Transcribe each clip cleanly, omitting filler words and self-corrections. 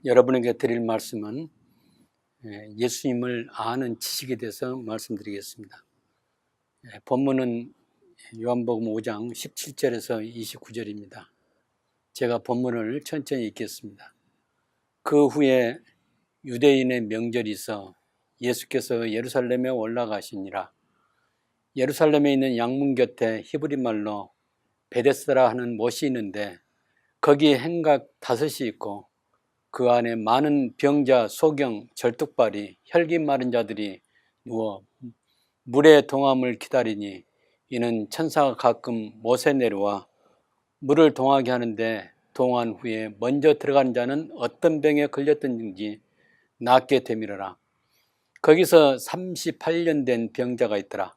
여러분에게 드릴 말씀은 예수님을 아는 지식에 대해서 말씀드리겠습니다. 본문은 요한복음 5장 17절에서 29절입니다. 제가 본문을 천천히 읽겠습니다. 그 후에 유대인의 명절이 있어 예수께서 예루살렘에 올라가시니라. 예루살렘에 있는 양문 곁에 히브리 말로 베데스다라 하는 못이 있는데 거기에 행각 5이 있고 그 안에 많은 병자, 소경, 절뚝발이, 혈기 마른 자들이 누워 물의 동함을 기다리니 이는 천사가 가끔 못에 내려와 물을 동하게 하는데 동한 후에 먼저 들어간 자는 어떤 병에 걸렸든지 낫게 되밀어라. 거기서 38년 된 병자가 있더라.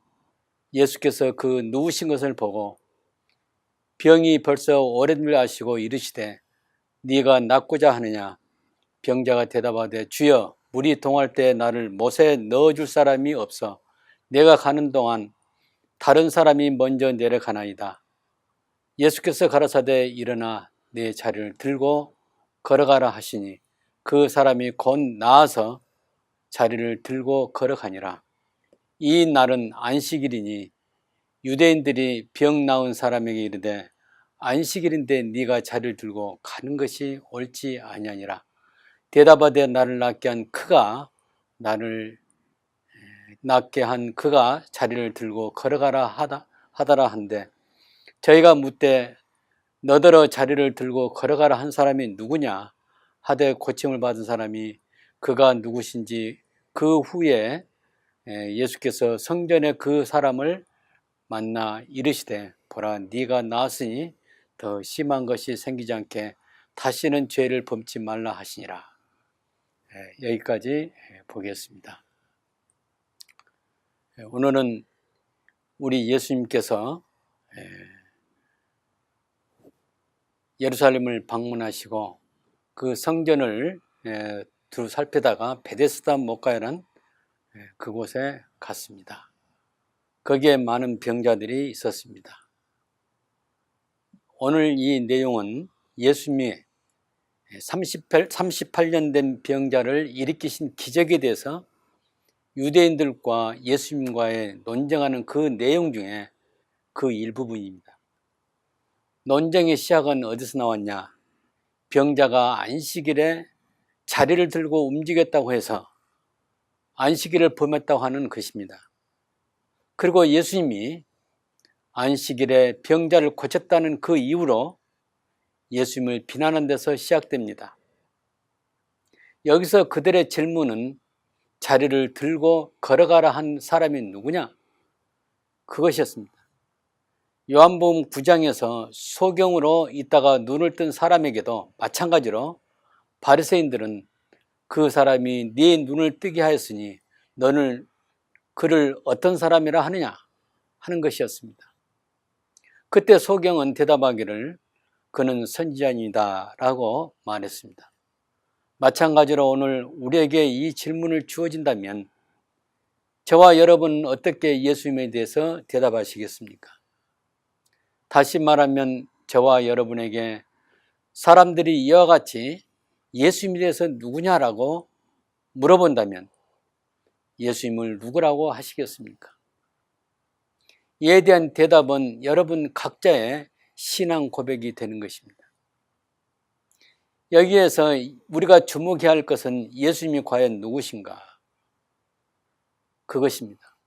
예수께서 그 누우신 것을 보고 병이 벌써 오랜 줄 아시고 이르시되 네가 낫고자 하느냐? 병자가 대답하되 주여, 물이 동할 때 나를 못에 넣어줄 사람이 없어 내가 가는 동안 다른 사람이 먼저 내려가나이다. 예수께서 가라사대 일어나 내 자리를 들고 걸어가라 하시니 그 사람이 곧 나아서 자리를 들고 걸어가니라. 이 날은 안식일이니 유대인들이 병 나은 사람에게 이르되 안식일인데 네가 자리를 들고 가는 것이 옳지 아니하니라. 대답하되 나를 낫게 한 그가 자리를 들고 걸어가라 하더라 한데 저희가 묻되 너더러 자리를 들고 걸어가라 한 사람이 누구냐 하되 고침을 받은 사람이 그가 누구신지 그 후에 예수께서 성전에 그 사람을 만나 이르시되 보라 네가 나았으니 더 심한 것이 생기지 않게 다시는 죄를 범치 말라 하시니라. 여기까지 보겠습니다. 오늘은 우리 예수님께서 예루살렘을 방문하시고 그 성전을 두루 살피다가 베데스다 못가에는 그곳에 갔습니다. 거기에 많은 병자들이 있었습니다. 오늘 이 내용은 예수님이 38년 된 병자를 일으키신 기적에 대해서 유대인들과 예수님과의 논쟁하는 그 내용 중에 그 일부분입니다. 논쟁의 시작은 어디서 나왔냐? 병자가 안식일에 자리를 들고 움직였다고 해서 안식일을 범했다고 하는 것입니다. 그리고 예수님이 안식일에 병자를 고쳤다는 그 이유로 예수님을 비난하는 데서 시작됩니다. 여기서 그들의 질문은 자리를 들고 걸어가라 한 사람이 누구냐? 그것이었습니다. 요한복음 9장에서 소경으로 있다가 눈을 뜬 사람에게도 마찬가지로 바리새인들은 그 사람이 네 눈을 뜨게 하였으니 너는 그를 어떤 사람이라 하느냐 하는 것이었습니다. 그때 소경은 대답하기를 그는 선지자이다 라고 말했습니다. 마찬가지로 오늘 우리에게 이 질문을 주어진다면 저와 여러분은 어떻게 예수님에 대해서 대답하시겠습니까? 다시 말하면 저와 여러분에게 사람들이 이와 같이 예수님에 대해서 누구냐라고 물어본다면 예수님을 누구라고 하시겠습니까? 이에 대한 대답은 여러분 각자의 신앙 고백이 되는 것입니다. 여기에서 우리가 주목해야 할 것은 예수님이 과연 누구신가? 그것입니다.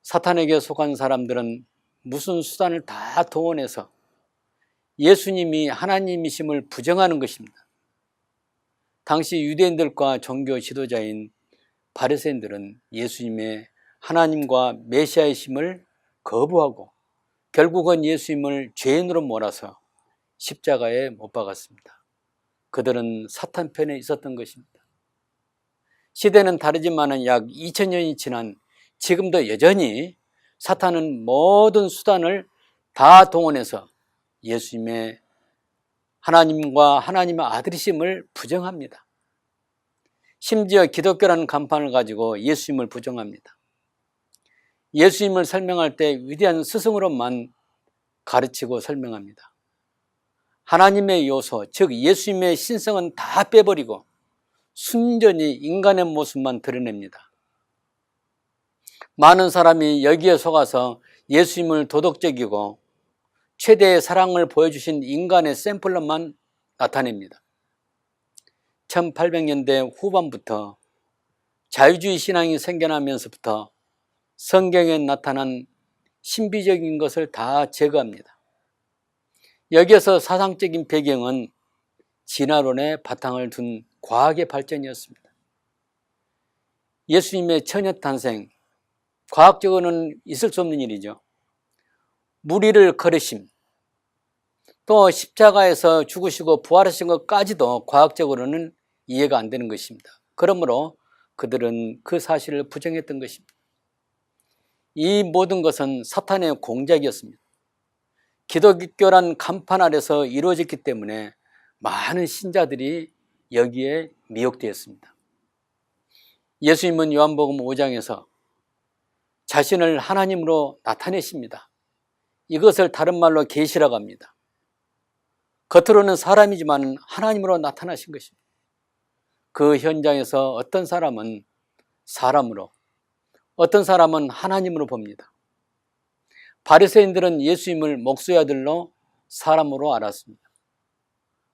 사탄에게 속한 사람들은 무슨 수단을 다 동원해서 예수님이 하나님이심을 부정하는 것입니다. 당시 유대인들과 종교 지도자인 바리새인들은 예수님의 하나님과 메시아이심을 거부하고 결국은 예수님을 죄인으로 몰아서 십자가에 못 박았습니다. 그들은 사탄 편에 있었던 것입니다. 시대는 다르지만 약 2000년이 지난 지금도 여전히 사탄은 모든 수단을 다 동원해서 예수님의 하나님과 하나님의 아들이심을 부정합니다. 심지어 기독교라는 간판을 가지고 예수님을 부정합니다. 예수님을 설명할 때 위대한 스승으로만 가르치고 설명합니다. 하나님의 요소, 즉 예수님의 신성은 다 빼버리고 순전히 인간의 모습만 드러냅니다. 많은 사람이 여기에 속아서 예수님을 도덕적이고 최대의 사랑을 보여주신 인간의 샘플로만 나타냅니다. 1800년대 후반부터 자유주의 신앙이 생겨나면서부터 성경에 나타난 신비적인 것을 다 제거합니다. 여기에서 사상적인 배경은 진화론의 바탕을 둔 과학의 발전이었습니다. 예수님의 처녀 탄생, 과학적으로는 있을 수 없는 일이죠. 무리를 거르심, 또 십자가에서 죽으시고 부활하신 것까지도 과학적으로는 이해가 안 되는 것입니다. 그러므로 그들은 그 사실을 부정했던 것입니다. 이 모든 것은 사탄의 공작이었습니다. 기독교란 간판 아래서 이루어졌기 때문에 많은 신자들이 여기에 미혹되었습니다. 예수님은 요한복음 5장에서 자신을 하나님으로 나타내십니다. 이것을 다른 말로 계시라고 합니다. 겉으로는 사람이지만 하나님으로 나타나신 것입니다. 그 현장에서 어떤 사람은 사람으로, 어떤 사람은 하나님으로 봅니다. 바리새인들은 예수님을 목수의 아들로 사람으로 알았습니다.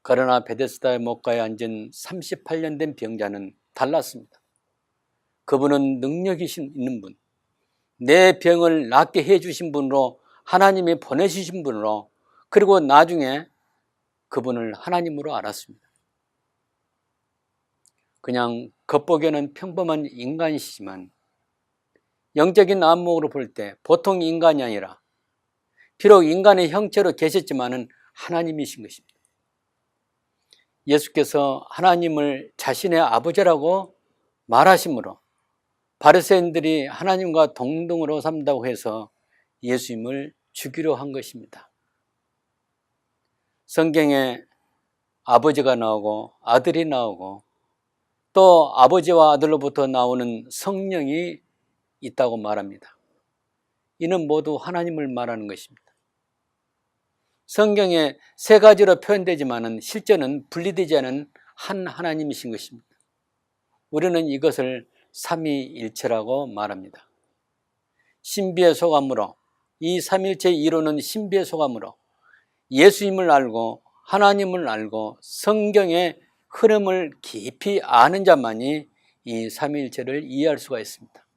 그러나 베데스다의 목가에 앉은 38년 된 병자는 달랐습니다. 그분은 능력이 있는 분, 내 병을 낫게 해주신 분으로, 하나님이 보내주신 분으로, 그리고 나중에 그분을 하나님으로 알았습니다. 그냥 겉보기에는 평범한 인간이시지만 영적인 안목으로 볼 때 보통 인간이 아니라 비록 인간의 형체로 계셨지만은 하나님이신 것입니다. 예수께서 하나님을 자신의 아버지라고 말하심으로 바리새인들이 하나님과 동등으로 삼다고 해서 예수님을 죽이려 한 것입니다. 성경에 아버지가 나오고 아들이 나오고 또 아버지와 아들로부터 나오는 성령이 있다고 말합니다. 이는 모두 하나님을 말하는 것입니다. 성경에 세 가지로 표현되지만 실제는 분리되지 않은 한 하나님이신 것입니다. 우리는 이것을 삼위일체라고 말합니다. 신비의 소감으로, 이 삼일체의 이론은 신비의 소감으로 예수님을 알고 하나님을 알고 성경의 흐름을 깊이 아는 자만이 이 삼위일체를 이해할 수가 있습니다.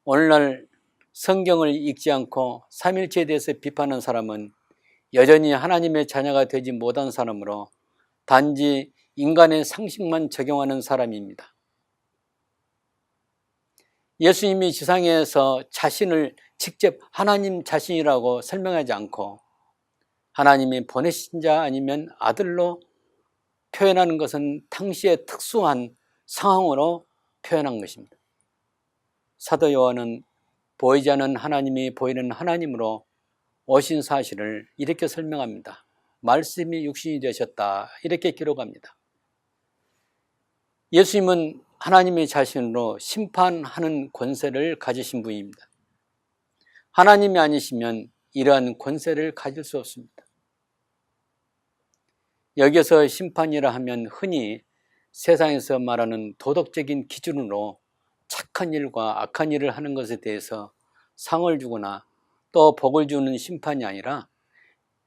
오늘날 성경을 읽지 않고 삼일체에 대해서 비판하는 사람은 여전히 하나님의 자녀가 되지 못한 사람으로 단지 인간의 상식만 적용하는 사람입니다. 예수님이 지상에서 자신을 직접 하나님 자신이라고 설명하지 않고 하나님이 보내신 자 아니면 아들로 표현하는 것은 당시의 특수한 상황으로 표현한 것입니다. 사도 요한은 보이지 않는 하나님이 보이는 하나님으로 오신 사실을 이렇게 설명합니다. 말씀이 육신이 되셨다, 이렇게 기록합니다. 예수님은 하나님의 자신으로 심판하는 권세를 가지신 분입니다. 하나님이 아니시면 이러한 권세를 가질 수 없습니다. 여기서 심판이라 하면 흔히 세상에서 말하는 도덕적인 기준으로 착한 일과 악한 일을 하는 것에 대해서 상을 주거나 또 복을 주는 심판이 아니라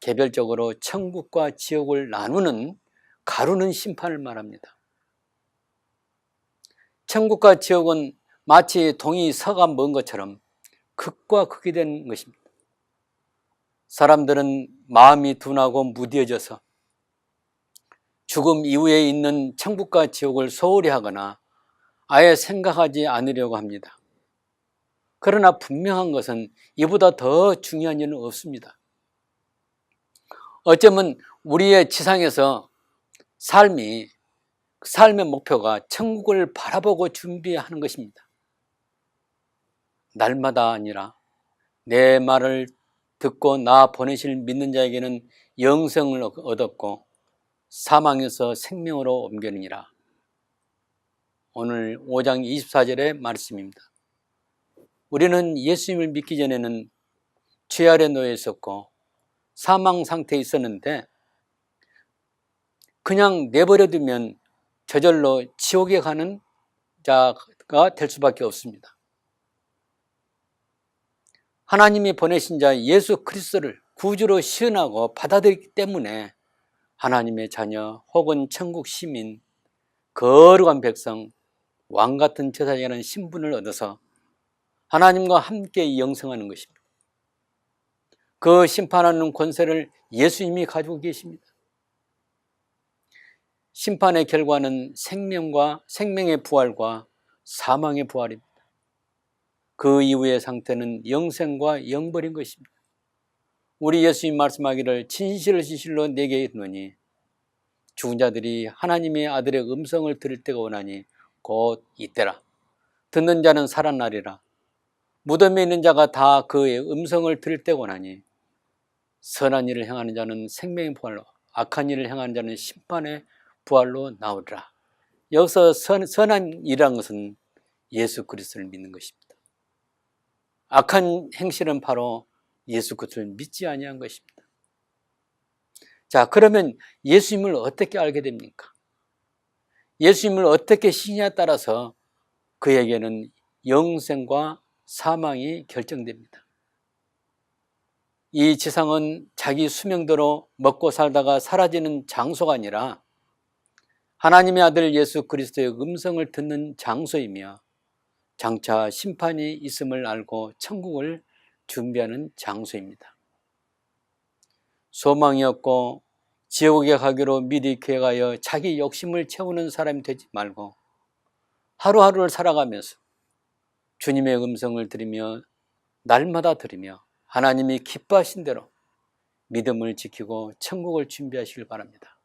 개별적으로 천국과 지옥을 나누는, 가르는 심판을 말합니다. 천국과 지옥은 마치 동이 서가 먼 것처럼 극과 극이 된 것입니다. 사람들은 마음이 둔하고 무뎌져서 죽음 이후에 있는 천국과 지옥을 소홀히 하거나 아예 생각하지 않으려고 합니다. 그러나 분명한 것은 이보다 더 중요한 일은 없습니다. 어쩌면 우리의 지상에서 삶의 목표가 천국을 바라보고 준비하는 것입니다. 날마다 아니라 내 말을 듣고 나 보내실 믿는 자에게는 영생을 얻었고 사망에서 생명으로 옮겨느니라. 오늘 5장 24절의 말씀입니다. 우리는 예수님을 믿기 전에는 죄 아래 놓여 있었고 사망 상태에 있었는데 그냥 내버려 두면 저절로 지옥에 가는 자가 될 수밖에 없습니다. 하나님이 보내신 자 예수 그리스도를 구주로 시인하고 받아들이기 때문에 하나님의 자녀 혹은 천국 시민, 거룩한 백성, 왕같은 제사장이라는 신분을 얻어서 하나님과 함께 영생하는 것입니다. 그 심판하는 권세를 예수님이 가지고 계십니다. 심판의 결과는 생명의 부활과 사망의 부활입니다. 그 이후의 상태는 영생과 영벌인 것입니다. 우리 예수님 말씀하기를 진실로 내게 이르노니 죽은 자들이 하나님의 아들의 음성을 들을 때가 오나니 곧 이때라. 듣는 자는 살아나리라. 무덤에 있는 자가 다 그의 음성을 들을 때가 오나니 선한 일을 행하는 자는 생명의 부활로, 악한 일을 행하는 자는 심판의 부활로 나오리라. 여기서 선한 일이라는 것은 예수 그리스도를 믿는 것입니다. 악한 행실은 바로 예수 그리스도를 믿지 아니한 것입니다. 자, 그러면 예수님을 어떻게 알게 됩니까? 예수님을 어떻게 신냐에 따라서 그에게는 영생과 사망이 결정됩니다. 이 지상은 자기 수명대로 먹고 살다가 사라지는 장소가 아니라 하나님의 아들 예수 그리스도의 음성을 듣는 장소이며 장차 심판이 있음을 알고 천국을 준비하는 장소입니다. 소망이 없고 지옥에 가기로 미리 계획하여 자기 욕심을 채우는 사람이 되지 말고 하루하루를 살아가면서 주님의 음성을 들으며 날마다 들으며 하나님이 기뻐하신 대로 믿음을 지키고 천국을 준비하시길 바랍니다.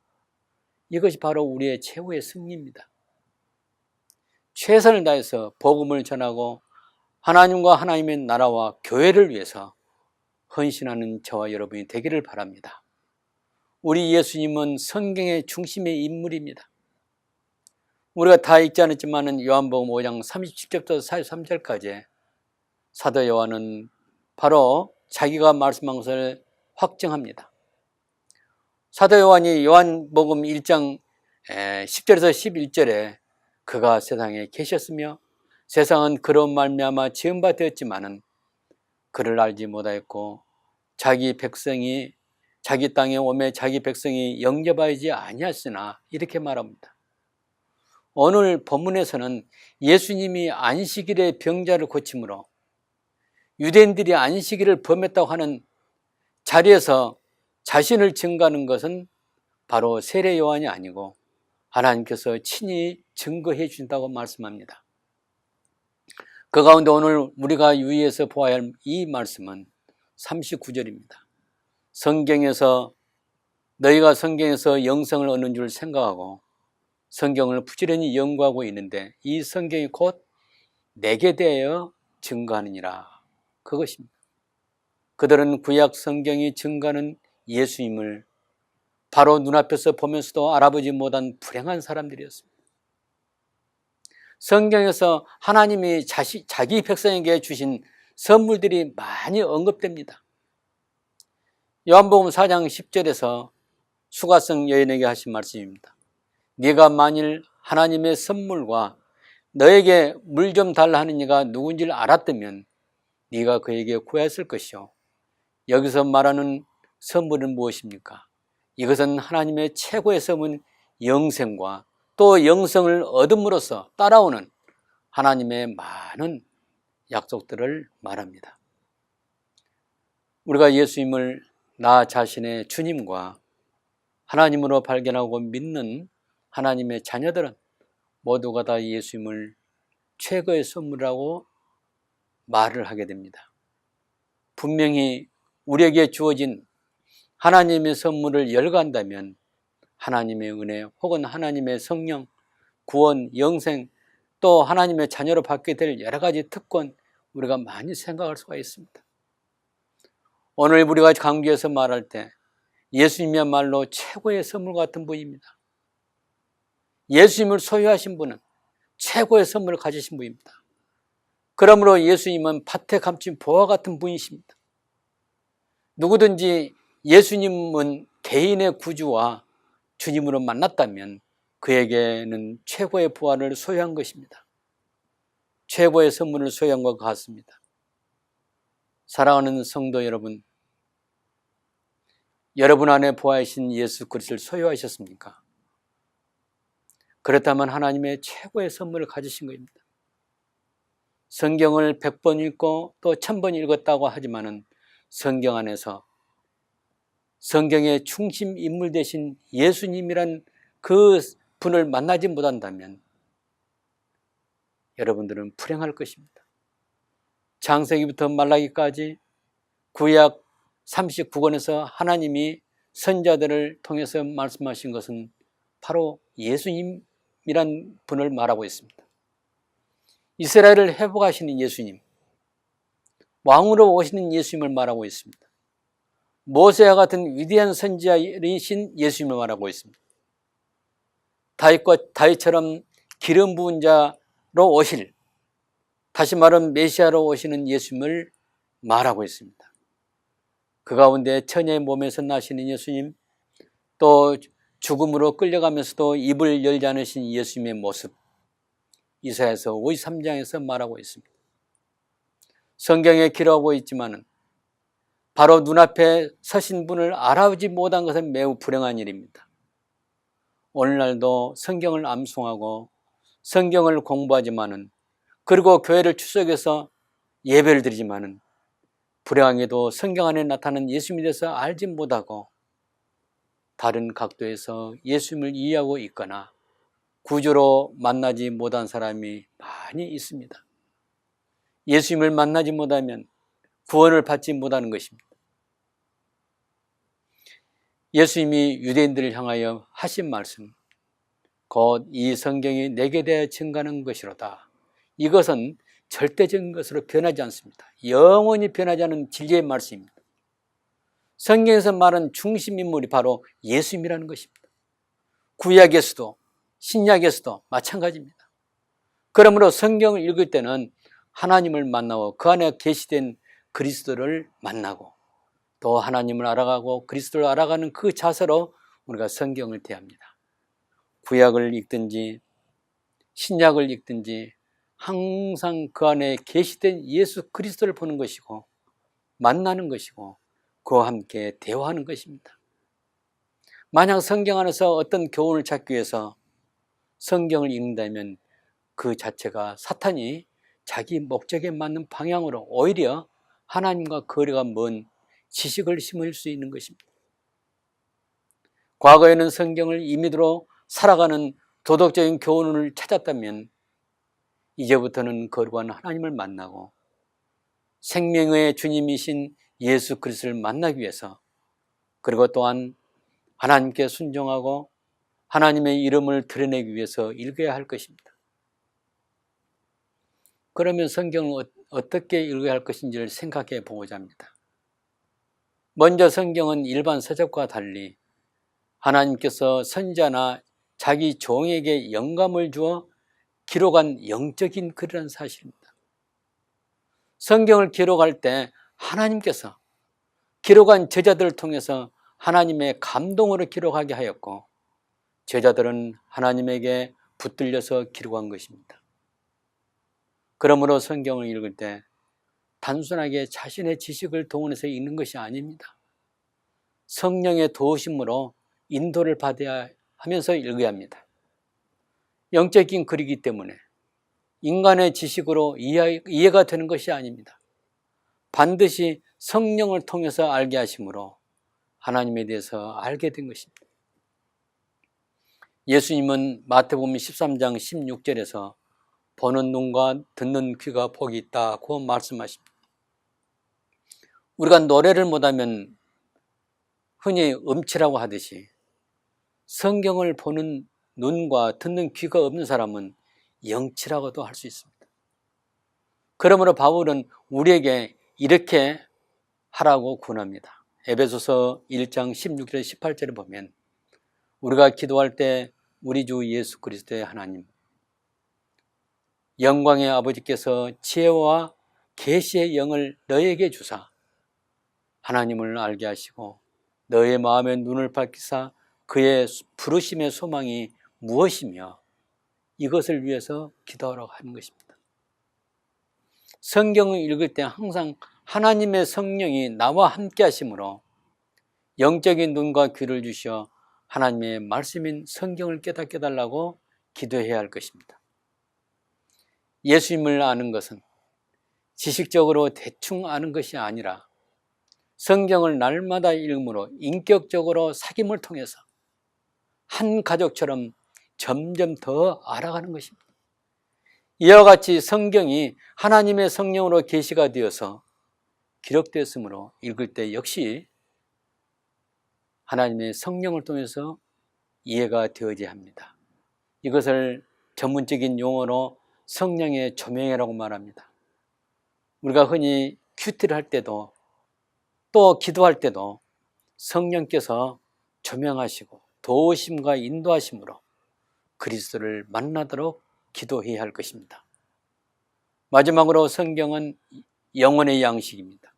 이것이 바로 우리의 최후의 승리입니다. 최선을 다해서 복음을 전하고 하나님과 하나님의 나라와 교회를 위해서 헌신하는 저와 여러분이 되기를 바랍니다. 우리 예수님은 성경의 중심의 인물입니다. 우리가 다 읽지 않았지만 요한복음 5장 37절부터 43절까지 사도 요한은 바로 자기가 말씀한 것을 확증합니다. 사도 요한이 요한복음 1장 10절에서 11절에 그가 세상에 계셨으며 세상은 그로 말미암아 지은 바 되었지만은 그를 알지 못하였고 자기 땅에 오매 자기 백성이 영접하지 아니하였으나 이렇게 말합니다. 오늘 본문에서는 예수님이 안식일에 병자를 고침으로 유대인들이 안식일을 범했다고 하는 자리에서 자신을 증거하는 것은 바로 세례 요한이 아니고 하나님께서 친히 증거해 주신다고 말씀합니다. 그 가운데 오늘 우리가 유의해서 보아야 할 이 말씀은 39절입니다. 너희가 성경에서 영생을 얻는 줄 생각하고 성경을 부지런히 연구하고 있는데 이 성경이 곧 내게 대하여 증거하느니라. 그것입니다. 그들은 구약 성경이 증거하는 예수님을 바로 눈앞에서 보면서도 알아보지 못한 불행한 사람들이었습니다. 성경에서 하나님이 자기 백성에게 주신 선물들이 많이 언급됩니다. 요한복음 4장 10절에서 수가성 여인에게 하신 말씀입니다. 네가 만일 하나님의 선물과 너에게 물 좀 달라 하는 이가 누군지를 알았다면 네가 그에게 구했을 것이요. 여기서 말하는 선물은 무엇입니까? 이것은 하나님의 최고의 선물은 영생과 또 영생을 얻음으로써 따라오는 하나님의 많은 약속들을 말합니다. 우리가 예수님을 나 자신의 주님과 하나님으로 발견하고 믿는 하나님의 자녀들은 모두가 다 예수님을 최고의 선물이라고 말을 하게 됩니다. 분명히 우리에게 주어진 하나님의 선물을 열거한다면 하나님의 은혜 혹은 하나님의 성령, 구원, 영생 또 하나님의 자녀로 받게 될 여러 가지 특권 우리가 많이 생각할 수가 있습니다. 오늘 우리가 강조해서 말할 때 예수님이야말로 최고의 선물 같은 분입니다. 예수님을 소유하신 분은 최고의 선물을 가지신 분입니다. 그러므로 예수님은 밭에 감춘 보화 같은 분이십니다. 누구든지 예수님은 개인의 구주와 주님으로 만났다면 그에게는 최고의 부활을 소유한 것입니다. 최고의 선물을 소유한 것 같습니다. 사랑하는 성도 여러분, 여러분 안에 부활하신 예수 그리스도를 소유하셨습니까? 그렇다면 하나님의 최고의 선물을 가지신 것입니다. 성경을 100번 읽고 또 1000번 읽었다고 하지만은 성경 안에서 성경의 중심 인물 되신 예수님이란 그 분을 만나지 못한다면 여러분들은 불행할 것입니다. 창세기부터 말라기까지 구약 39권에서 하나님이 선자들을 통해서 말씀하신 것은 바로 예수님이란 분을 말하고 있습니다. 이스라엘을 회복하시는 예수님, 왕으로 오시는 예수님을 말하고 있습니다. 모세와 같은 위대한 선지자이신 예수님을 말하고 있습니다. 다윗처럼 기름 부은 자로 오실, 다시 말하면 메시아로 오시는 예수님을 말하고 있습니다. 그 가운데 처녀의 몸에서 나시는 예수님, 또 죽음으로 끌려가면서도 입을 열지 않으신 예수님의 모습, 이사야서 53장에서 말하고 있습니다. 성경에 기록하고 있지만은 바로 눈앞에 서신 분을 알아보지 못한 것은 매우 불행한 일입니다. 오늘날도 성경을 암송하고 성경을 공부하지만은, 그리고 교회를 출석해서 예배를 드리지만은 불행하게도 성경 안에 나타난 예수님에 대해서 알지 못하고 다른 각도에서 예수님을 이해하고 있거나 구주로 만나지 못한 사람이 많이 있습니다. 예수님을 만나지 못하면 구원을 받지 못하는 것입니다. 예수님이 유대인들을 향하여 하신 말씀, 곧 이 성경이 내게 대하여 증거하는 것이로다. 이것은 절대적인 것으로 변하지 않습니다. 영원히 변하지 않은 진리의 말씀입니다. 성경에서 말하는 중심 인물이 바로 예수님이라는 것입니다. 구약에서도 신약에서도 마찬가지입니다. 그러므로 성경을 읽을 때는 하나님을 만나고 그 안에 계시된 그리스도를 만나고 또 하나님을 알아가고 그리스도를 알아가는 그 자세로 우리가 성경을 대합니다. 구약을 읽든지 신약을 읽든지 항상 그 안에 계시된 예수 그리스도를 보는 것이고 만나는 것이고 그와 함께 대화하는 것입니다. 만약 성경 안에서 어떤 교훈을 찾기 위해서 성경을 읽는다면 그 자체가 사탄이 자기 목적에 맞는 방향으로 오히려 하나님과 거리가 먼 지식을 심을 수 있는 것입니다. 과거에는 성경을 임의대로 살아가는 도덕적인 교훈을 찾았다면 이제부터는 거룩한 하나님을 만나고 생명의 주님이신 예수 그리스도를 만나기 위해서, 그리고 또한 하나님께 순종하고 하나님의 이름을 드러내기 위해서 읽어야 할 것입니다. 그러면 성경을 어떻게 읽어야 할 것인지를 생각해 보고자 합니다. 먼저 성경은 일반 서적과 달리 하나님께서 선지자나 자기 종에게 영감을 주어 기록한 영적인 글이라는 사실입니다. 성경을 기록할 때 하나님께서 기록한 제자들을 통해서 하나님의 감동으로 기록하게 하였고 제자들은 하나님에게 붙들려서 기록한 것입니다. 그러므로 성경을 읽을 때 단순하게 자신의 지식을 동원해서 읽는 것이 아닙니다. 성령의 도우심으로 인도를 받아야 하면서 읽어야 합니다. 영적인 글이기 때문에 인간의 지식으로 이해가 되는 것이 아닙니다. 반드시 성령을 통해서 알게 하심으로 하나님에 대해서 알게 된 것입니다. 예수님은 마태복음 13장 16절에서 보는 눈과 듣는 귀가 복이 있다고 말씀하십니다. 우리가 노래를 못하면 흔히 음치라고 하듯이 성경을 보는 눈과 듣는 귀가 없는 사람은 영치라고도 할 수 있습니다. 그러므로 바울은 우리에게 이렇게 하라고 권합니다. 에베소서 1장 16절 18절에 보면 우리가 기도할 때 우리 주 예수 그리스도의 하나님 영광의 아버지께서 지혜와 계시의 영을 너에게 주사 하나님을 알게 하시고 너의 마음의 눈을 밝히사 그의 부르심의 소망이 무엇이며 이것을 위해서 기도하라고 하는 것입니다. 성경을 읽을 때 항상 하나님의 성령이 나와 함께 하심으로 영적인 눈과 귀를 주시어 하나님의 말씀인 성경을 깨닫게 해달라고 기도해야 할 것입니다. 예수님을 아는 것은 지식적으로 대충 아는 것이 아니라 성경을 날마다 읽음으로 인격적으로 사귐을 통해서 한 가족처럼 점점 더 알아가는 것입니다. 이와 같이 성경이 하나님의 성령으로 계시가 되어서 기록되었으므로 읽을 때 역시 하나님의 성령을 통해서 이해가 되어져야 합니다. 이것을 전문적인 용어로 성령의 조명이라고 말합니다. 우리가 흔히 큐티를 할 때도 또 기도할 때도 성령께서 조명하시고 도우심과 인도하심으로 그리스도를 만나도록 기도해야 할 것입니다. 마지막으로 성경은 영혼의 양식입니다.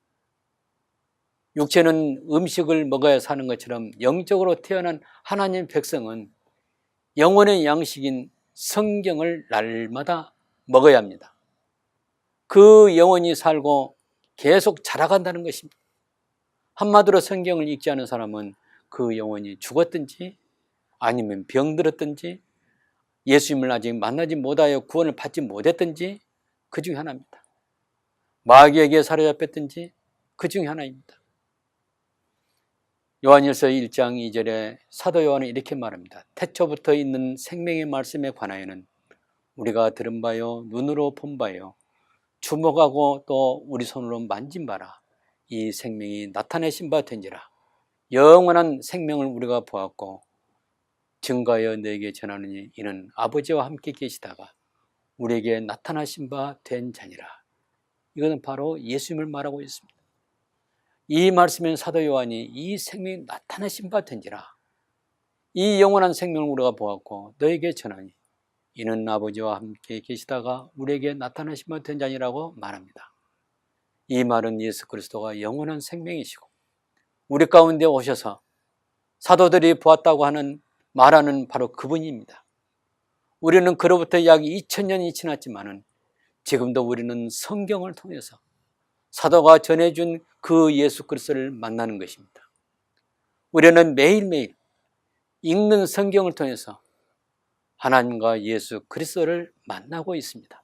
육체는 음식을 먹어야 사는 것처럼 영적으로 태어난 하나님 백성은 영혼의 양식인 성경을 날마다 먹어야 합니다. 그 영혼이 살고 계속 자라간다는 것입니다. 한마디로 성경을 읽지 않은 사람은 그 영혼이 죽었든지 아니면 병들었든지 예수님을 아직 만나지 못하여 구원을 받지 못했든지 그 중에 하나입니다. 마귀에게 사로잡혔든지 그 중에 하나입니다. 요한일서 1장 2절에 사도 요한은 이렇게 말합니다. 태초부터 있는 생명의 말씀에 관하여는 우리가 들은 바요 눈으로 본 바요 주목하고 또 우리 손으로 만진 바라 이 생명이 나타내신 바 된지라. 영원한 생명을 우리가 보았고 증거하여 너에게 전하느니 이는 아버지와 함께 계시다가 우리에게 나타나신 바 된 자니라. 이것은 바로 예수님을 말하고 있습니다. 이 말씀엔 사도 요한이 이 생명이 나타나신 바 된지라. 이 영원한 생명을 우리가 보았고 너에게 전하니 이는 아버지와 함께 계시다가 우리에게 나타나신 바 된 자니라고 말합니다. 이 말은 예수 그리스도가 영원한 생명이시고 우리 가운데 오셔서 사도들이 보았다고 하는 말하는 바로 그분입니다. 우리는 그로부터 약 2000년이 지났지만은 지금도 우리는 성경을 통해서 사도가 전해준 그 예수 그리스도를 만나는 것입니다. 우리는 매일매일 읽는 성경을 통해서 하나님과 예수 그리스도를 만나고 있습니다.